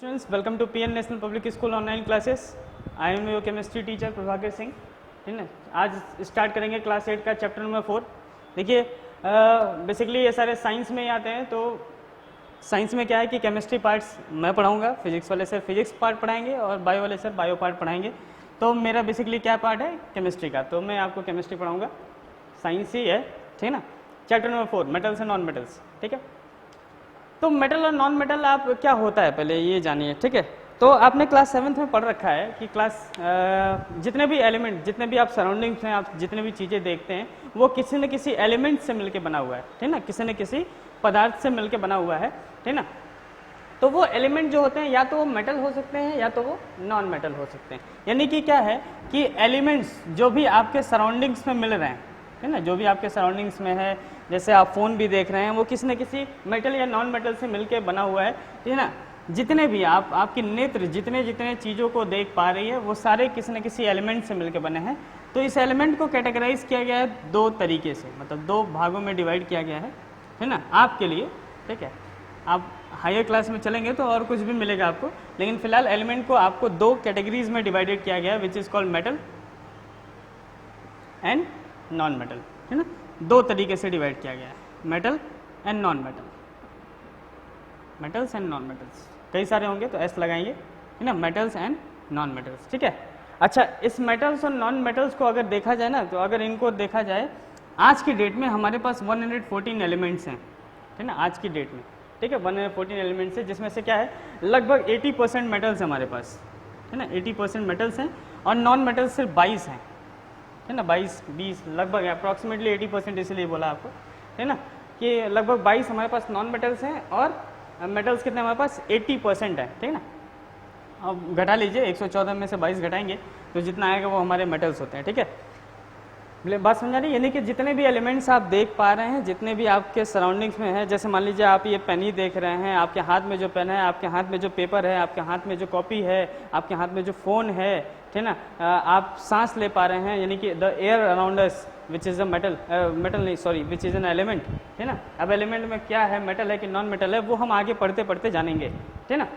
Students, welcome to PN National Public School online classes. I am your chemistry teacher Prabhakar Singh. ठीक है, आज start करेंगे class 8 का chapter number 4। देखिए बेसिकली ये सारे साइंस में ही आते हैं। तो साइंस में क्या है कि केमिस्ट्री पार्ट्स मैं पढ़ाऊंगा, फिजिक्स वाले सर फिजिक्स पार्ट पढ़ाएंगे और बायो वाले सर बायो पार्ट पढ़ाएंगे। तो मेरा बेसिकली क्या पार्ट है, केमिस्ट्री का। तो मैं आपको केमिस्ट्री पढ़ाऊँगा, साइंस ही है, ठीक है ना। Chapter number 4 metals and non metals. ठीक है, तो मेटल और नॉन मेटल आप क्या होता है पहले ये जानिए। ठीक है, तो आपने क्लास 7th में पढ़ रखा है कि जितने भी एलिमेंट, जितने भी आप सराउंडिंग्स में आप जितने भी चीज़ें देखते हैं वो किसी न किसी एलिमेंट से मिलके बना हुआ है, ठीक ना, किसी न किसी पदार्थ से मिलके बना हुआ है, ठीक ना। तो वो एलिमेंट जो होते हैं या तो वो मेटल हो सकते हैं या तो वो नॉन मेटल हो सकते हैं। यानी कि क्या है कि एलिमेंट्स जो भी आपके सराउंडिंग्स में मिल रहे हैं, है ना, जो भी आपके सराउंडिंग्स में है, जैसे आप फ़ोन भी देख रहे हैं, वो किसी न किसी मेटल या नॉन मेटल से मिलके बना हुआ है, ठीक है ना। जितने भी आपकी नेत्र जितने जितने चीज़ों को देख पा रही है वो सारे किसी न किसी एलिमेंट से मिलके बने हैं। तो इस एलिमेंट को कैटेगराइज किया गया है दो तरीके से, मतलब दो भागों में डिवाइड किया गया है ना, आपके लिए। ठीक है, आप हायर क्लास में चलेंगे तो और कुछ भी मिलेगा आपको, लेकिन फिलहाल एलिमेंट को आपको दो कैटेगरीज में डिवाइडेड किया गया है, which is called metal and non metal, है ना। दो तरीके से डिवाइड किया गया है, metal and non metal, metals and non metals. कई सारे होंगे तो एस लगाएंगे, है ना, मेटल्स एंड नॉन मेटल्स। ठीक है, अच्छा, इस मेटल्स और नॉन मेटल्स को अगर देखा जाए ना, तो अगर इनको देखा जाए आज की डेट में हमारे पास 114 एलिमेंट्स हैं, ठीक है ना, आज की डेट में। ठीक है, 114 एलिमेंट्स है, जिसमें से क्या है लगभग 80% मेटल्स हमारे पास, है ना, 80% मेटल्स हैं और नॉन मेटल्स सिर्फ 22 हैं, है ना, 22-20 लगभग है, अप्रॉक्सीमेटली 80% इसलिए बोला आपको, है ना, कि लगभग 22 हमारे पास नॉन मेटल्स हैं और मेटल्स कितने हमारे पास 80% है, ठीक है ना। अब घटा लीजिए, 114 में से 22 घटाएंगे तो जितना आएगा वो हमारे मेटल्स होते हैं। ठीक है, बात समझा रही, यानी कि जितने भी एलिमेंट्स आप देख पा रहे हैं, जितने भी आपके सराउंडिंग्स में है, जैसे मान लीजिए आप ये पेन ही देख रहे हैं, आपके हाथ में जो पेन है, आपके हाथ में जो पेपर है, आपके हाथ में जो कॉपी है, आपके हाथ में जो फ़ोन है, ठीक है ना, आप सांस ले पा रहे हैं, यानी कि the air around us which is a metal नहीं sorry which is an element, है ना। अब एलिमेंट में क्या है, मेटल है कि नॉन मेटल है, वो हम आगे पढ़ते पढ़ते जानेंगे, ठीक है ना।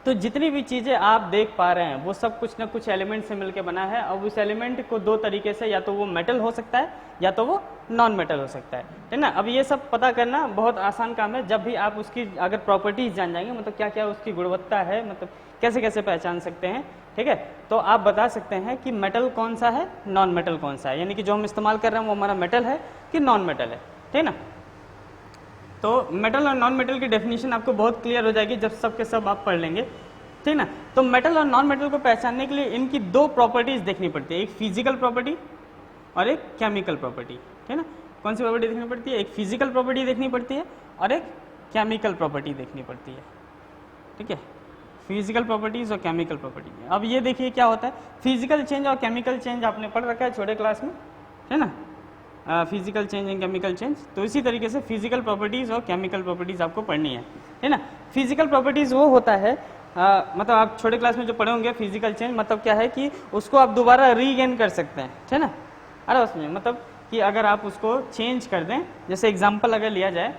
तो जितनी भी चीज़ें आप देख पा रहे हैं वो सब कुछ ना कुछ एलिमेंट से मिलकर बना है, और उस एलिमेंट को दो तरीके से, या तो वो मेटल हो सकता है या तो वो नॉन मेटल हो सकता है ना। अब ये सब पता करना बहुत आसान काम है, जब भी आप उसकी अगर प्रॉपर्टीज जान जाएंगे, मतलब क्या क्या उसकी गुणवत्ता है, मतलब कैसे कैसे पहचान सकते हैं। ठीक है, तो आप बता सकते हैं कि मेटल कौन सा है, नॉन मेटल कौन सा है, यानी कि जो हम इस्तेमाल कर रहे हैं वो हमारा मेटल है कि नॉन मेटल है, ठीक है ना। तो मेटल और नॉन मेटल की डेफिनेशन आपको बहुत क्लियर हो जाएगी जब सब के सब आप पढ़ लेंगे, ठीक ना। तो मेटल और नॉन मेटल को पहचानने के लिए इनकी दो प्रॉपर्टीज देखनी पड़ती है, एक फिजिकल प्रॉपर्टी और एक केमिकल प्रॉपर्टी, ठीक है ना। कौन सी प्रॉपर्टी देखनी पड़ती है, एक फिजिकल प्रॉपर्टी देखनी पड़ती है और एक केमिकल प्रॉपर्टी देखनी पड़ती है। ठीक है, फिजिकल प्रॉपर्टीज और केमिकल प्रॉपर्टी। अब ये देखिए क्या होता है, फिजिकल चेंज और केमिकल चेंज आपने पढ़ रखा है छोटे क्लास में, है ना, physical change and chemical change. तो इसी तरीके से फिजिकल प्रॉपर्टीज और केमिकल प्रॉपर्टीज आपको पढ़नी है ना। फिजिकल प्रॉपर्टीज वो होता है, मतलब आप छोटे क्लास में जो पढ़े होंगे, फिजिकल चेंज मतलब क्या है कि उसको आप दोबारा रीगेन कर सकते हैं, ठीक है ना। अरे उसमें मतलब कि अगर आप उसको चेंज कर दें, जैसे एग्जांपल अगर लिया जाए,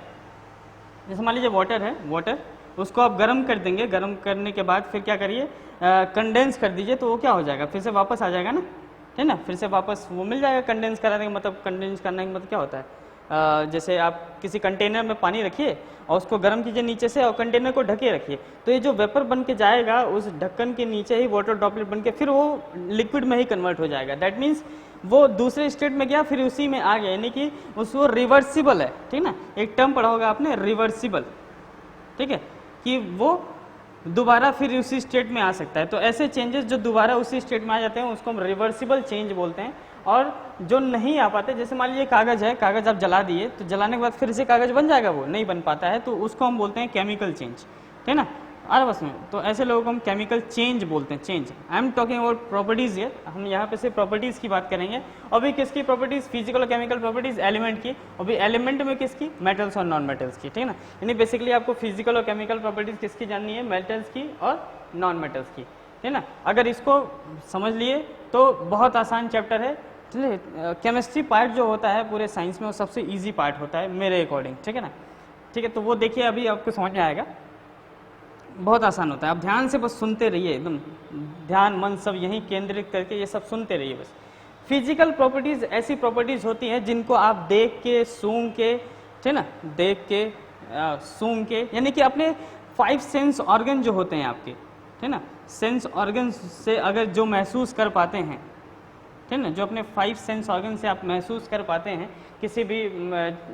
जैसे मान लीजिए वाटर है, वाटर उसको आप गर्म कर देंगे, गर्म करने के बाद फिर क्या करिए, कंडेंस कर दीजिए, तो वो क्या हो जाएगा, फिर से वापस आ जाएगा ना, है ना, फिर से वापस वो मिल जाएगा। कंडेंस कराने का मतलब, कंडेंस करने का मतलब क्या होता है, जैसे आप किसी कंटेनर में पानी रखिए और उसको गर्म कीजिए नीचे से और कंटेनर को ढके रखिए, तो ये जो वेपर बन के जाएगा उस ढक्कन के नीचे ही वाटर ड्रॉपलेट बन के फिर वो लिक्विड में ही कन्वर्ट हो जाएगा। दैट मीन्स वो दूसरे स्टेट में गया फिर उसी में आ गया, यानी कि उसको रिवर्सिबल है, ठीक ना। एक टर्म पढ़ा होगा आपने, रिवर्सिबल, ठीक है, कि वो दोबारा फिर उसी स्टेट में आ सकता है। तो ऐसे चेंजेस जो दोबारा उसी स्टेट में आ जाते हैं उसको हम रिवर्सिबल चेंज बोलते हैं। और जो नहीं आ पाते, जैसे मान लीजिए कागज़ है, कागज़ आप जला दिए तो जलाने के बाद फिर से कागज़ बन जाएगा, वो नहीं बन पाता है, तो उसको हम बोलते हैं केमिकल चेंज, ठीक है ना। और बस में तो ऐसे लोगों को हम केमिकल चेंज बोलते हैं, change. I am talking about properties ये, हम यहाँ पे सिर्फ प्रॉपर्टीज़ की बात करेंगे। और भी किसकी प्रॉपर्टीज़, फिजिकल और केमिकल प्रॉपर्टीज़ एलिमेंट की, और भी एलिमेंट में किसकी, मेटल्स और नॉन मेटल्स की, ठीक है ना। यानी बेसिकली आपको फिजिकल और केमिकल प्रॉपर्टीज़ किसकी जाननी है, मेटल्स की और नॉन मेटल्स की, ठीक है ना। अगर इसको समझ लिए तो बहुत आसान चैप्टर है। केमिस्ट्री पार्ट जो होता है पूरे साइंस में वो सबसे ईजी पार्ट होता है मेरे अकॉर्डिंग, ठीक है ना। ठीक है, तो वो देखिए अभी आपको समझ में आएगा। बहुत आसान होता है। आप ध्यान से बस सुनते रहिए, एकदम ध्यान मन सब यहीं केंद्रित करके ये सब सुनते रहिए बस। फिजिकल प्रॉपर्टीज ऐसी प्रॉपर्टीज होती हैं जिनको आप देख के, सूंघ के, ठीक ना, देख के, सूंघ के, यानी कि अपने 5 सेंस ऑर्गन जो होते हैं आपके, ठीक ना, सेंस ऑर्गन से अगर जो महसूस कर पाते हैं, ठीक ना, जो अपने 5 सेंस ऑर्गन से आप महसूस कर पाते हैं, किसी भी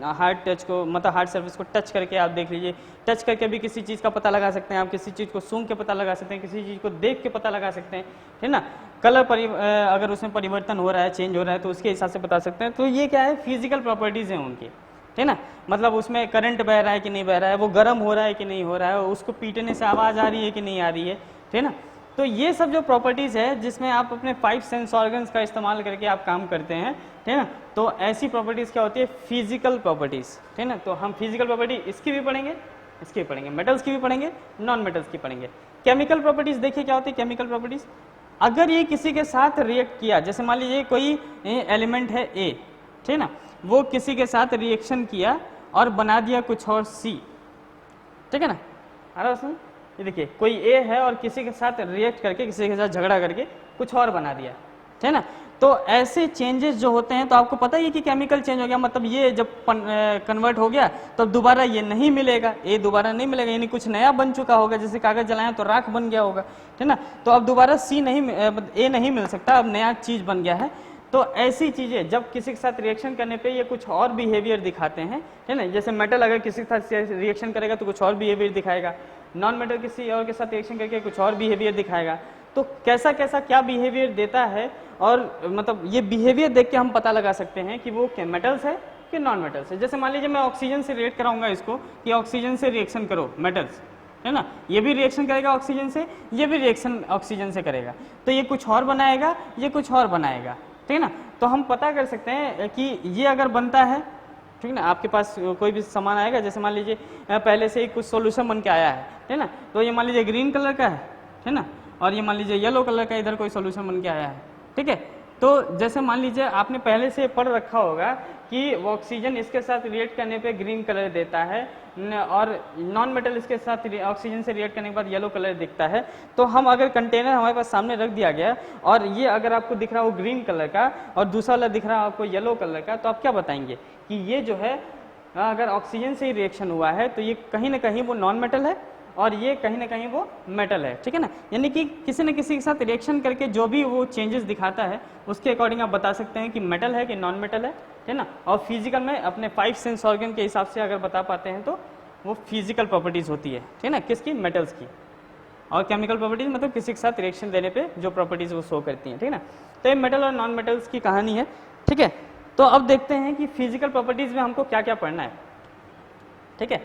हार्ड टच को, मतलब हार्ड सर्फेस को टच करके आप देख लीजिए, टच करके भी किसी चीज़ का पता लगा सकते हैं आप, किसी चीज़ को सूंघ के पता लगा सकते हैं, किसी चीज़ को देख के पता लगा सकते हैं, ठीक ना, कलर अगर उसमें परिवर्तन हो रहा है, चेंज हो रहा है तो उसके हिसाब से बता सकते हैं। तो ये क्या है, फिजिकल प्रॉपर्टीज़ हैं उनकी, ठीक ना, मतलब उसमें करंट बह रहा है कि नहीं बह रहा है, वो गर्म हो रहा है कि नहीं हो रहा है, उसको पीटने से आवाज़ आ रही है कि नहीं आ रही है, ठीक ना। तो ये सब जो प्रॉपर्टीज़ है जिसमें आप अपने 5 सेंस ऑर्गन्स का इस्तेमाल करके आप काम करते हैं, ठीक ना, तो ऐसी प्रॉपर्टीज़ क्या होती है, फिजिकल प्रॉपर्टीज़, ठीक ना। तो हम फिजिकल प्रॉपर्टी इसकी भी पढ़ेंगे, इसकी भी पढ़ेंगे, मेटल्स की भी पढ़ेंगे, नॉन मेटल्स की पढ़ेंगे। केमिकल प्रॉपर्टीज़ देखिए क्या होती है केमिकल प्रॉपर्टीज़। अगर ये किसी के साथ रिएक्ट किया, जैसे मान लीजिए कोई एलिमेंट है ए, ठीक ना, वो किसी के साथ रिएक्शन किया और बना दिया कुछ और सी, ठीक है ना, आ रहा उसमें, ये देखिए कोई ए है और किसी के साथ रिएक्ट करके, किसी के साथ झगड़ा करके कुछ और बना दिया, ठीक है ना। तो ऐसे चेंजेस जो होते हैं, तो आपको पता ही है कि केमिकल चेंज हो गया, मतलब ये जब कन्वर्ट हो गया तो अब दोबारा ये नहीं मिलेगा, ए दोबारा नहीं मिलेगा, यानी कुछ नया बन चुका होगा, जैसे कागज जलाया तो राख बन गया होगा, ठीक ना। तो अब दोबारा सी नहीं, ए नहीं मिल सकता, अब नया चीज बन गया है। तो ऐसी चीजें जब किसी के साथ रिएक्शन करने पे ये कुछ और बिहेवियर दिखाते हैं, है ना। जैसे मेटल अगर किसी के साथ रिएक्शन करेगा तो कुछ और बिहेवियर दिखाएगा, नॉन मेटल किसी और के साथ रिएक्शन करके कुछ और बिहेवियर दिखाएगा। तो कैसा कैसा क्या बिहेवियर देता है, और मतलब ये बिहेवियर देख के हम पता लगा सकते हैं कि वो मेटल्स है कि नॉन मेटल्स है। जैसे मान लीजिए मैं ऑक्सीजन से रिएक्ट कराऊंगा इसको कि ऑक्सीजन से रिएक्शन करो, मेटल्स, है ना, ये भी रिएक्शन करेगा ऑक्सीजन से, ये भी रिएक्शन ऑक्सीजन से करेगा, तो ये कुछ और बनाएगा, ये कुछ और बनाएगा, ठीक है ना। तो हम पता कर सकते हैं कि ये अगर बनता है, ठीक ना, आपके पास कोई भी सामान आएगा, जैसे मान लीजिए पहले से ही कुछ सॉल्यूशन बन के आया है, ठीक ना, तो ये मान लीजिए ग्रीन कलर का है, ठीक ना, और ये मान लीजिए येलो कलर का इधर कोई सॉल्यूशन बन के आया है, ठीक है। तो जैसे मान लीजिए आपने पहले से पढ़ रखा होगा कि वो ऑक्सीजन इसके साथ रिएक्ट करने पे ग्रीन कलर देता है और नॉन मेटल इसके साथ ऑक्सीजन से रिएक्ट करने के बाद येलो कलर दिखता है। तो हम अगर कंटेनर हमारे पास सामने रख दिया गया और ये अगर आपको दिख रहा हो ग्रीन कलर का और दूसरा वाला दिख रहा हो आपको येलो कलर का, तो आप क्या बताएंगे कि ये जो है अगर ऑक्सीजन से ही रिएक्शन हुआ है तो ये कहीं ना कहीं वो नॉन मेटल है और ये कहीं ना कहीं वो मेटल है, ठीक है ना। यानी कि किसी न किसी के साथ रिएक्शन करके जो भी वो चेंजेस दिखाता है उसके अकॉर्डिंग आप बता सकते हैं कि मेटल है कि नॉन मेटल है, ठीक है ना। और फिजिकल में अपने 5 सेंस ऑर्गन के हिसाब से अगर बता पाते हैं तो वो फिजिकल प्रॉपर्टीज होती है, ठीक है ना, किसकी, मेटल्स की। और केमिकल प्रॉपर्टीज मतलब किसी के साथ रिएक्शन देने पे जो प्रॉपर्टीज वो शो करती हैं, ठीक है ना। तो ये मेटल और नॉन मेटल्स की कहानी है, ठीक है। तो अब देखते हैं कि फिजिकल प्रॉपर्टीज में हमको क्या क्या पढ़ना है, ठीक है।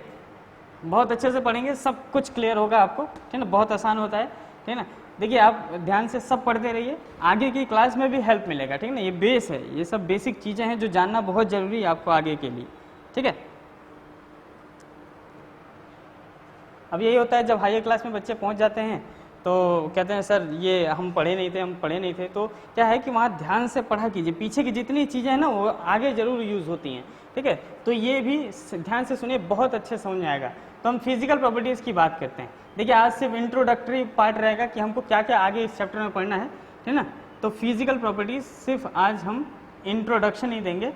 बहुत अच्छे से पढ़ेंगे, सब कुछ क्लियर होगा आपको, ठीक है ना, बहुत आसान होता है, ठीक है ना। देखिए आप ध्यान से सब पढ़ते रहिए, आगे की क्लास में भी हेल्प मिलेगा, ठीक है ना। ये बेस है, ये सब बेसिक चीज़ें हैं जो जानना बहुत जरूरी है आपको आगे के लिए, ठीक है। अब यही होता है जब हायर क्लास में बच्चे पहुंच जाते हैं तो कहते हैं सर ये हम पढ़े नहीं थे, तो क्या है कि वहाँ ध्यान से पढ़ा कीजिए, पीछे की जितनी चीज़ें हैं ना वो आगे जरूर यूज़ होती हैं, ठीक है। तो ये भी ध्यान से सुनिए, बहुत अच्छे समझ में आएगा। तो हम फिजिकल प्रॉपर्टीज़ की बात करते हैं। देखिए आज सिर्फ इंट्रोडक्टरी पार्ट रहेगा कि हमको क्या क्या आगे इस चैप्टर में पढ़ना है, ठीक ना। तो फिजिकल प्रॉपर्टीज़ सिर्फ आज हम इंट्रोडक्शन ही देंगे,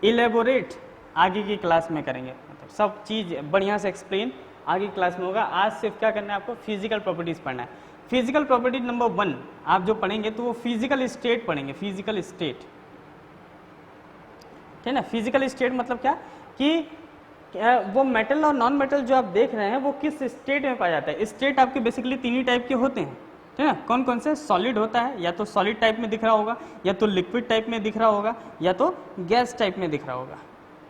इलेबोरेट आगे की क्लास में करेंगे, मतलब सब चीज़ बढ़िया से एक्सप्लेन आगे क्लास में होगा। आज सिर्फ क्या करना है आपको, फिजिकल प्रॉपर्टीज़ पढ़ना है। फिजिकल प्रॉपर्टी नंबर 1 आप जो पढ़ेंगे तो वो फिजिकल स्टेट पढ़ेंगे, फिजिकल स्टेट, ठीक है ना। फिजिकल स्टेट मतलब क्या कि वो मेटल और नॉन मेटल जो आप देख रहे हैं वो किस स्टेट में पाया जाता है। स्टेट आपके बेसिकली 3 ही टाइप के होते हैं, ठीक है ना। कौन कौन से, सॉलिड होता है, या तो सॉलिड टाइप में दिख रहा होगा, या तो लिक्विड टाइप में दिख रहा होगा, या तो गैस टाइप में दिख रहा होगा,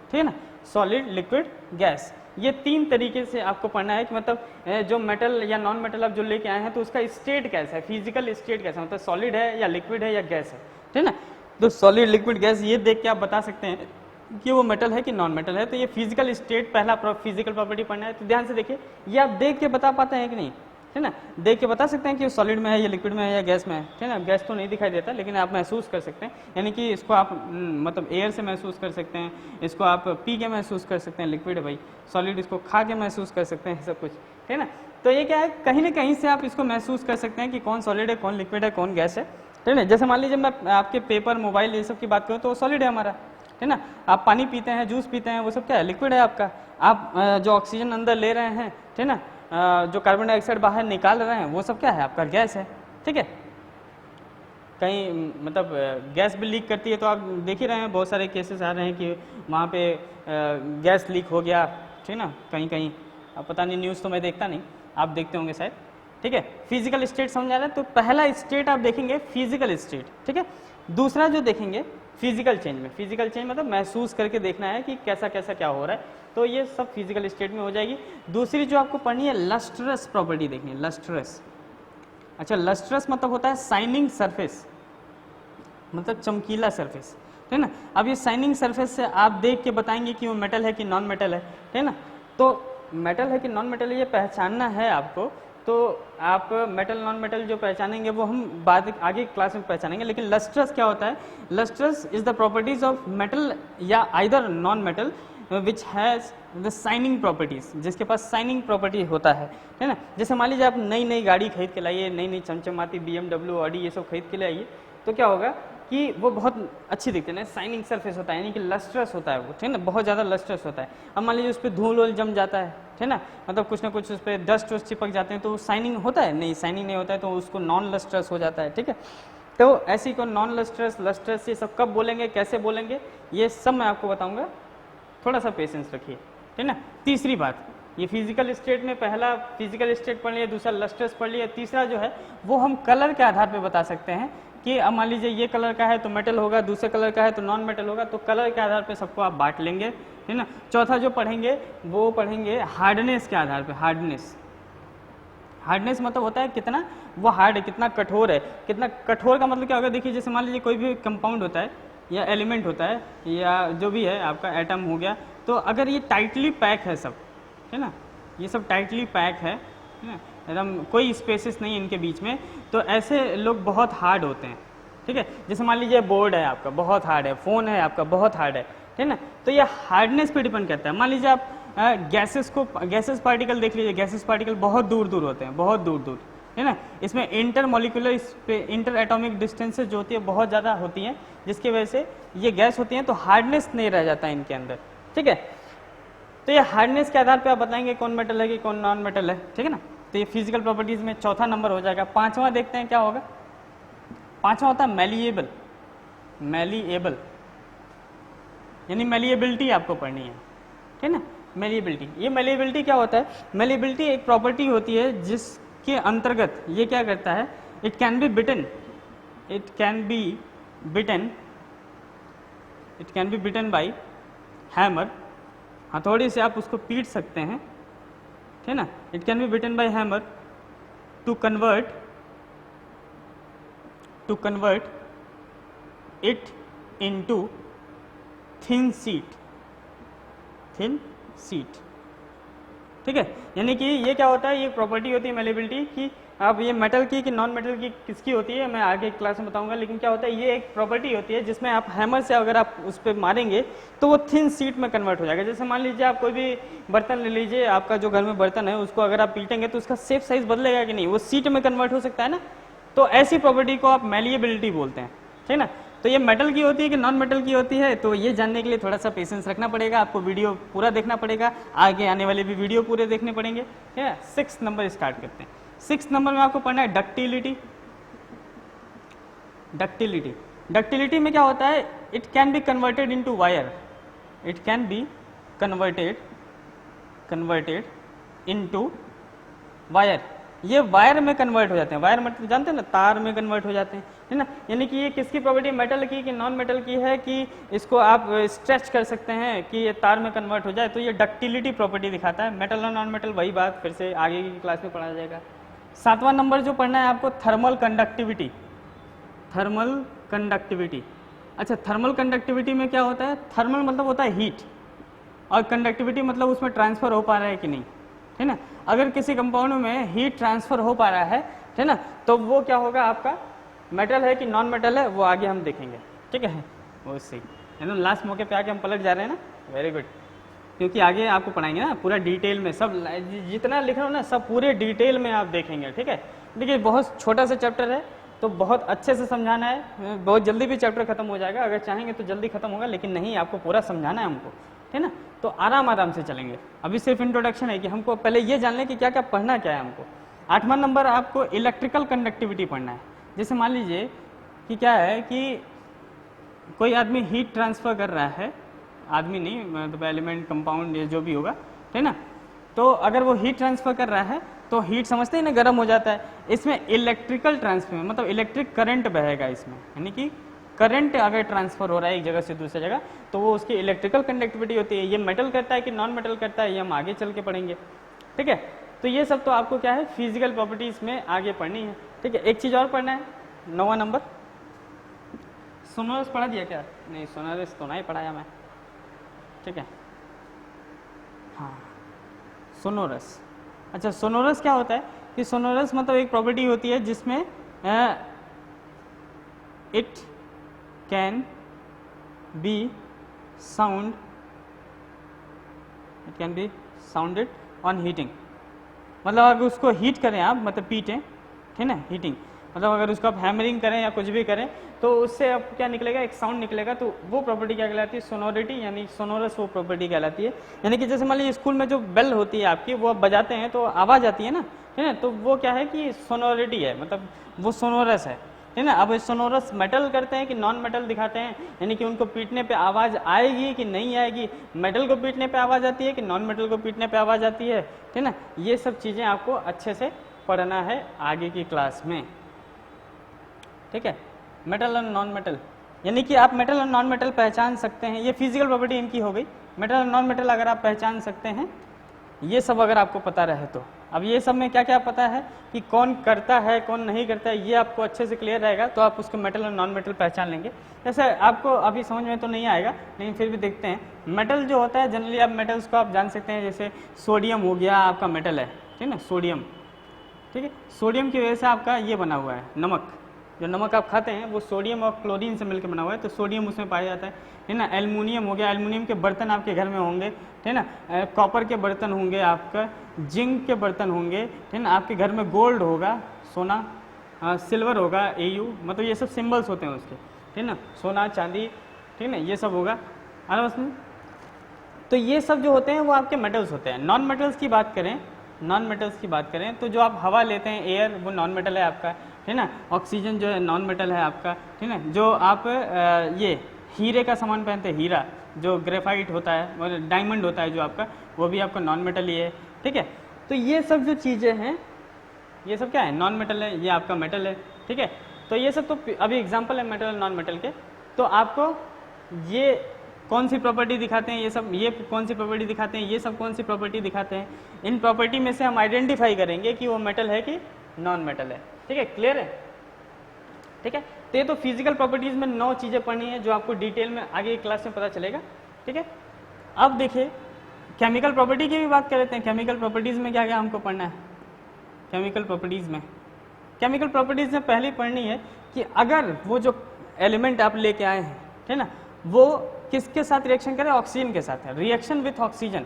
ठीक है ना। सॉलिड, लिक्विड, गैस, ये 3 तरीके से आपको पढ़ना है कि मतलब जो मेटल या नॉन मेटल आप जो लेके आए हैं तो उसका स्टेट कैसा है, फिजिकल स्टेट कैसा है, मतलब सॉलिड है या लिक्विड है या गैस है, ठीक है ना। तो सॉलिड, लिक्विड, गैस ये देख के आप बता सकते हैं कि वो मेटल है कि नॉन मेटल है। तो ये फिजिकल स्टेट पहला फिजिकल प्रॉपर्टी पढ़ना है। तो ध्यान से देखिए, ये आप देख के बता पाते हैं कि नहीं, ठीक है ना। देख के बता सकते हैं कि सॉलिड में है या लिक्विड में है या गैस में है, ठीक है ना। गैस तो नहीं दिखाई देता लेकिन आप महसूस कर सकते हैं, यानी कि इसको आप मतलब एयर से महसूस कर सकते हैं, इसको आप पी के महसूस कर सकते हैं, लिक्विड है भाई। सॉलिड इसको खा के महसूस कर सकते हैं, सब कुछ, ठीक ठीक है ना। तो ये क्या है, कहीं ना कहीं से आप इसको महसूस कर सकते हैं कि कौन सॉलिड है, कौन लिक्विड है, कौन गैस है, ठीक है ना। जैसे मान लीजिए मैं आपके पेपर, मोबाइल ये सब की बात करूँ तो सॉलिड है हमारा, ठीक है ना। आप पानी पीते हैं, जूस पीते हैं, वो सब क्या है, लिक्विड है आपका। आप जो ऑक्सीजन अंदर ले रहे हैं, ठीक है ना, जो कार्बन डाइऑक्साइड बाहर निकाल रहे हैं, वो सब क्या है, आपका गैस है, ठीक है। कहीं मतलब गैस भी लीक करती है, तो आप देख ही रहे हैं बहुत सारे केसेस आ रहे हैं कि वहाँ पे गैस लीक हो गया, ठीक है ना, कहीं कहीं। अब पता नहीं, न्यूज़ तो मैं देखता नहीं, आप देखते होंगे शायद, ठीक है। फिजिकल स्टेट समझ आ रहा है, तो पहला स्टेट आप देखेंगे फिजिकल स्टेट, ठीक है। दूसरा जो देखेंगे फिजिकल चेंज में, फिजिकल चेंज मतलब महसूस करके देखना है कि कैसा कैसा क्या हो रहा है, तो ये सब फिजिकल स्टेट में हो जाएगी। दूसरी जो आपको पढ़नी है लस्ट्रस प्रॉपर्टी देखनी है, लस्ट्रस। अच्छा, लस्ट्रस मतलब होता है शाइनिंग सरफेस, मतलब चमकीला सरफेस, ठीक है ना। अब ये शाइनिंग सरफेस से आप देख के बताएंगे कि वो मेटल है कि नॉन मेटल है, ठीक है ना। तो मेटल है कि नॉन मेटल ये पहचानना है आपको, तो आप मेटल नॉन मेटल जो पहचानेंगे वो हम बाद आगे क्लास में पहचानेंगे। लेकिन लस्ट्रस क्या होता है, lustrous is the properties of metal या either non metal which has the shining properties, जिसके पास शाइनिंग प्रॉपर्टी होता है ना। जैसे मान लीजिए आप नई नई गाड़ी खरीद के लाइए, नई नई चमचमाती BMW, ऑडी ये सब खरीद के लाइए, तो क्या होगा कि वो बहुत अच्छी दिखती है ना, शाइनिंग सरफेस होता है, यानी कि लस्ट्रस होता है वो, ठीक है ना, बहुत ज़्यादा लस्ट्रस होता है। अब मान लीजिए उस पर धूल वूल जम जाता है, ठीक है ना, मतलब कुछ ना कुछ उस पर डस्ट वस्ट चिपक जाते हैं, तो शाइनिंग होता है, नहीं शाइनिंग नहीं होता है, तो उसको नॉन लस्ट्रस हो जाता है, ठीक है। तो ऐसी को नॉन लस्ट्रस, लस्ट्रस ये सब कब बोलेंगे, कैसे बोलेंगे, ये सब मैं आपको बताऊँगा, थोड़ा सा पेशेंस रखिए, ठीक है ना। तीसरी बात, ये फिजिकल स्टेट में पहला फिजिकल स्टेट पढ़ लिया, दूसरा लस्ट्रस पढ़ लिया, तीसरा जो है वो हम कलर के आधार पे बता सकते हैं कि अब मान लीजिए ये कलर का है तो मेटल होगा, दूसरे कलर का है तो नॉन मेटल होगा, तो कलर के आधार पे सबको आप बांट लेंगे, ठीक है ना। चौथा जो पढ़ेंगे वो पढ़ेंगे हार्डनेस के आधार पे, हार्डनेस। हार्डनेस मतलब होता है कितना वो हार्ड है, कितना कठोर है। कितना कठोर का मतलब क्या होगा, देखिए जैसे मान लीजिए कोई भी कंपाउंड होता है या एलिमेंट होता है या जो भी है आपका एटम हो गया, तो अगर ये टाइटली पैक है सब, है ना, ये सब टाइटली पैक है ना, एकदम कोई स्पेसेस नहीं इनके बीच में, तो ऐसे लोग बहुत हार्ड होते हैं, ठीक है। जैसे मान लीजिए बोर्ड है आपका बहुत हार्ड है, फ़ोन है आपका बहुत हार्ड है, ठीक है ना। तो ये हार्डनेस पे डिपेंड करता है। मान लीजिए आप गैसेस पार्टिकल देख लीजिए, गैसेस पार्टिकल बहुत दूर दूर होते हैं, बहुत दूर दूर, है ना। इसमें inter molecular inter atomic distances जो होती है बहुत ज़्यादा होती हैं, जिसकी वजह से ये गैस होती हैं, तो हार्डनेस नहीं रह जाता है इनके अंदर, ठीक है। तो ये हार्डनेस के आधार पे आप बताएंगे कौन मेटल है कि कौन नॉन मेटल है, ठीक है ना। तो ये फिजिकल प्रॉपर्टीज में चौथा नंबर हो जाएगा। पांचवा देखते हैं क्या होगा, पांचवा होता है मैलिएबल। मैलिएबल यानी मैलिएबिलिटी आपको पढ़नी है, ठीक है ना। मैलिएबिलिटी, ये मैलिएबिलिटी क्या होता है, मैलिएबिलिटी एक प्रॉपर्टी होती है जिसके अंतर्गत ये क्या करता है, it can be beaten, it can be beaten, it can be beaten by hammer, हथौड़ी से आप उसको पीट सकते हैं, ठीक है ना। It can be beaten by hammer to convert it into thin sheet, ठीक है। यानी कि ये क्या होता है, ये प्रॉपर्टी होती है मैलिएबिलिटी की। अब ये मेटल की कि नॉन मेटल की किसकी होती है मैं आगे क्लास में बताऊंगा, लेकिन क्या होता है ये एक प्रॉपर्टी होती है जिसमें आप हैमर से अगर आप उस पर मारेंगे तो वो थिन शीट में कन्वर्ट हो जाएगा। जैसे मान लीजिए आप कोई भी बर्तन ले लीजिए, आपका जो घर में बर्तन है उसको अगर आप पीटेंगे तो उसका शेप साइज बदलेगा कि नहीं, वो शीट में कन्वर्ट हो सकता है ना। तो ऐसी प्रॉपर्टी को आप मैलिएबिलिटी बोलते हैं, ठीक है ना। तो ये मेटल की होती है कि नॉन मेटल की होती है, तो ये जानने के लिए थोड़ा सा पेशेंस रखना पड़ेगा, आपको वीडियो पूरा देखना पड़ेगा, आगे आने वाले भी वीडियो पूरे देखने पड़ेंगे, ठीक है। 6 नंबर स्टार्ट करते हैं। 6 नंबर में आपको पढ़ना है डक्टिलिटी। डक्टिलिटी, डक्टिलिटी में क्या होता है, it can be converted into wire, it can be converted into wire. ये वायर में कन्वर्ट हो जाते हैं, वायर मतलब जानते हैं ना, तार में कन्वर्ट हो जाते हैं, है ना। यानी कि ये किसकी प्रॉपर्टी, मेटल की कि नॉन मेटल की है, कि इसको आप स्ट्रेच कर सकते हैं कि ये तार में कन्वर्ट हो जाए, तो ये डक्टिलिटी प्रॉपर्टी दिखाता है। मेटल और नॉन मेटल वही बात फिर से आगे की क्लास में पढ़ा जाएगा। 7वां नंबर जो पढ़ना है आपको, थर्मल कंडक्टिविटी। थर्मल कंडक्टिविटी, अच्छा थर्मल कंडक्टिविटी में क्या होता है, थर्मल मतलब होता है हीट, और कंडक्टिविटी मतलब उसमें ट्रांसफर हो पा रहा है कि नहीं, है ना। अगर किसी कंपाउंड में हीट ट्रांसफर हो पा रहा है ना, तो वो क्या होगा आपका, मेटल है कि नॉन मेटल है, वो आगे हम देखेंगे, ठीक है। वो सही है ना, लास्ट मौके पे आके हम पलट जा रहे हैं ना, वेरी गुड। क्योंकि आगे आपको पढ़ाएंगे ना पूरा डिटेल में, सब जितना लिख रहा हूँ ना सब पूरे डिटेल में आप देखेंगे, ठीक है। देखिए बहुत छोटा सा चैप्टर है तो बहुत अच्छे से समझाना है, बहुत जल्दी भी चैप्टर खत्म हो जाएगा, अगर चाहेंगे तो जल्दी खत्म होगा, लेकिन नहीं आपको पूरा समझाना है हमको, ठीक है ना। तो आराम आराम से चलेंगे। अभी सिर्फ इंट्रोडक्शन है कि हमको पहले ये जान लें कि क्या क्या पढ़ना क्या है हमको। 8वां नंबर आपको इलेक्ट्रिकल कंडक्टिविटी पढ़ना है। जैसे मान लीजिए कि क्या है कि कोई आदमी हीट ट्रांसफ़र कर रहा है, आदमी नहीं मतलब एलिमेंट कंपाउंड या जो भी होगा, ठीक ना, तो अगर वो हीट ट्रांसफ़र कर रहा है तो हीट समझते हैं ना गर्म हो जाता है, इसमें इलेक्ट्रिकल ट्रांसफर मतलब इलेक्ट्रिक करंट बहेगा इसमें, यानी कि करंट अगर ट्रांसफ़र हो रहा है एक जगह से दूसरी जगह तो वो उसकी इलेक्ट्रिकल कंडक्टिविटी होती है। ये मेटल करता है कि नॉन मेटल करता है ये हम आगे चल के पढ़ेंगे, ठीक है। तो ये सब तो आपको क्या है फिजिकल प्रॉपर्टीज़ में आगे पढ़नी है, ठीक है। एक चीज़ और पढ़ना है 9वां नंबर, सोनोरस पढ़ा दिया क्या? नहीं सोनोरस तो नहीं पढ़ाया मैं, ठीक है। हाँ सोनोरस, अच्छा सोनोरस क्या होता है कि सोनोरस मतलब एक प्रॉपर्टी होती है जिसमें it can B sound, it can B sounded on heating, मतलब अगर उसको हीट करें आप मतलब पीटें, ठीक है, हीटिंग मतलब अगर उसको आप हैमरिंग करें या कुछ भी करें तो उससे अब क्या निकलेगा, एक साउंड निकलेगा, तो वो प्रॉपर्टी क्या कहलाती है सोनोरिटी, यानी सोनोरस वो प्रॉपर्टी कहलाती है। यानी कि जैसे मान लीजिए स्कूल में जो बेल होती है आपकी वो आप बजाते हैं तो आवाज़ आती है ना, ठीक है, तो वो क्या है कि सोनोरिटी है, मतलब वो सोनोरस है, ठीक है। अब सोनोरस मेटल करते हैं कि नॉन मेटल दिखाते हैं, यानी कि उनको पीटने पे आवाज़ आएगी कि नहीं आएगी, मेटल को पीटने पे आवाज़ आती है कि नॉन मेटल को पीटने पे आवाज़ आती है, ठीक है ना। ये सब चीज़ें आपको अच्छे से पढ़ना है आगे की क्लास में, ठीक है। मेटल और नॉन मेटल, यानी कि आप मेटल और नॉन मेटल पहचान सकते हैं, ये फिजिकल प्रॉपर्टी इनकी हो गई। मेटल और नॉन मेटल अगर आप पहचान सकते हैं, ये सब अगर आपको पता रहे तो, अब ये सब में क्या क्या पता है कि कौन करता है कौन नहीं करता है, ये आपको अच्छे से क्लियर रहेगा तो आप उसको मेटल और नॉन मेटल पहचान लेंगे। जैसे आपको अभी समझ में तो नहीं आएगा लेकिन फिर भी देखते हैं। मेटल जो होता है जनरली आप मेटल्स को आप जान सकते हैं, जैसे सोडियम हो गया आपका मेटल है, ठीक है ना, सोडियम, ठीक है। सोडियम की वजह से आपका ये बना हुआ है नमक, जो नमक आप खाते हैं वो सोडियम और क्लोरीन से मिलकर बना हुआ है, तो सोडियम उसमें पाया जाता है ना। एल्युमिनियम हो गया, एल्युमिनियम के बर्तन आपके घर में होंगे, ठीक है ना। कॉपर के बर्तन होंगे, आपका जिंक के बर्तन होंगे, ठीक है ना। आपके घर में गोल्ड होगा, सोना, सिल्वर होगा, AU मतलब ये सब सिंबल्स होते हैं उसके, ठीक है ना, सोना चांदी, ठीक है ना, ये सब होगा बस में। तो ये सब जो होते हैं वो आपके मेटल्स होते हैं। नॉन मेटल्स की बात करें, नॉन मेटल्स की बात करें तो जो आप हवा लेते हैं एयर, वो नॉन मेटल है आपका, ठीक है ना। ऑक्सीजन जो है नॉन मेटल है आपका, ठीक है ना। जो आप ये हीरे का सामान पहनते हैं, हीरा जो ग्रेफाइट होता है मतलब डायमंड होता है जो आपका, वो भी आपका नॉन मेटल ही है, ठीक है। तो ये सब जो चीज़ें हैं ये सब क्या है नॉन मेटल है, ये आपका मेटल है, ठीक है। तो ये सब तो अभी एग्जाम्पल है मेटल और नॉन मेटल के। तो आपको ये कौन सी प्रॉपर्टी दिखाते हैं, ये सब ये कौन सी प्रॉपर्टी दिखाते हैं, ये सब कौन सी प्रॉपर्टी दिखाते हैं, इन प्रॉपर्टी में से हम आइडेंटिफाई करेंगे कि वो मेटल है कि नॉन मेटल है, ठीक है। क्लियर है, ठीक है। तो ये तो फिजिकल प्रॉपर्टीज में 9 चीज़ें पढ़नी है जो आपको डिटेल में आगे क्लास में पता चलेगा, ठीक है। अब देखिए केमिकल प्रॉपर्टी की भी बात कर लेते हैं। केमिकल प्रॉपर्टीज में क्या क्या हमको पढ़ना है। केमिकल प्रॉपर्टीज में पहले पढ़नी है कि अगर वो जो एलिमेंट आप लेके आए हैं, ठीक है ना, वो किसके साथ रिएक्शन करे, ऑक्सीजन के साथ है, रिएक्शन विथ ऑक्सीजन,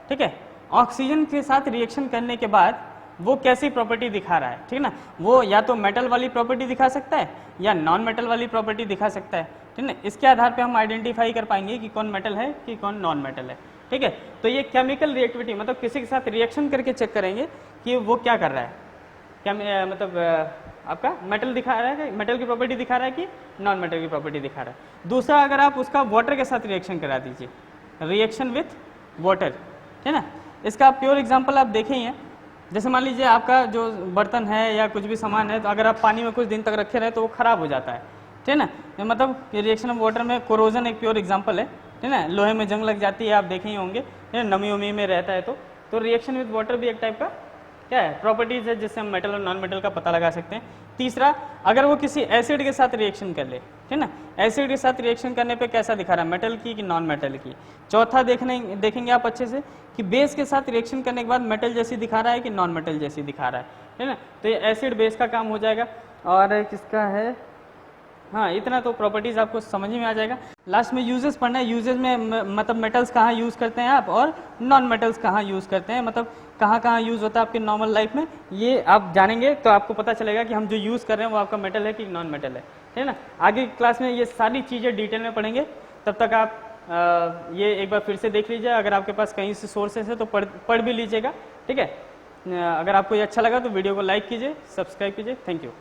ठीक है। ऑक्सीजन के साथ रिएक्शन करने के बाद वो कैसी प्रॉपर्टी दिखा रहा है, ठीक है ना। वो या तो मेटल वाली प्रॉपर्टी दिखा सकता है या नॉन मेटल वाली प्रॉपर्टी दिखा सकता है, ठीक है ना। इसके आधार पे हम आइडेंटिफाई कर पाएंगे कि कौन मेटल है कि कौन नॉन मेटल है, ठीक है। तो ये केमिकल रिएक्टिविटी मतलब किसी के साथ रिएक्शन करके चेक करेंगे कि वो क्या कर रहा है, क्या मतलब आपका मेटल दिखा रहा है, मेटल की प्रॉपर्टी दिखा रहा है कि नॉन मेटल की प्रॉपर्टी दिखा रहा है। दूसरा, अगर आप उसका वाटर के साथ रिएक्शन करा दीजिए, रिएक्शन विथ वाटर, ठीक है ना। इसका प्योर एग्जांपल आप देखें हैं, जैसे मान लीजिए आपका जो बर्तन है या कुछ भी सामान है, तो अगर आप पानी में कुछ दिन तक रखे रहे तो वो खराब हो जाता है, ठीक है ना। मतलब रिएक्शन ऑफ वाटर में कोरोजन एक प्योर एग्जांपल है, ठीक है ना। लोहे में जंग लग जाती है, आप देखे ही होंगे, नमी उमी में रहता है। तो रिएक्शन विद वाटर भी एक टाइप का क्या है प्रॉपर्टीज है जिससे हम मेटल और नॉन मेटल का पता लगा सकते हैं। तीसरा, अगर वो किसी एसिड के साथ रिएक्शन कर ले, ठीक है ना, एसिड के साथ रिएक्शन करने पे कैसा दिखा रहा है, मेटल की कि नॉन मेटल की। चौथा देखेंगे आप अच्छे से कि बेस के साथ रिएक्शन करने के बाद मेटल जैसी दिखा रहा है कि नॉन मेटल जैसी दिखा रहा है ना। तो ये एसिड बेस का काम हो जाएगा। और किसका है हाँ, इतना तो प्रॉपर्टीज़ आपको समझ में आ जाएगा। लास्ट में यूजेस पढ़ना है। यूजेस में मतलब मेटल्स कहाँ यूज़ करते हैं आप, और नॉन मेटल्स कहाँ यूज़ करते हैं, मतलब कहाँ कहाँ यूज़ होता है आपके नॉर्मल लाइफ में, ये आप जानेंगे तो आपको पता चलेगा कि हम जो यूज़ कर रहे हैं वो आपका मेटल है कि नॉन मेटल है ना। आगे क्लास में ये सारी चीज़ें डिटेल में पढ़ेंगे। तब तक आप ये एक बार फिर से देख लीजिए। अगर आपके पास कहीं से सोर्सेस है तो पढ़ भी लीजिएगा, ठीक है। अगर आपको ये अच्छा लगा तो वीडियो को लाइक कीजिए, सब्सक्राइब कीजिए। Thank you.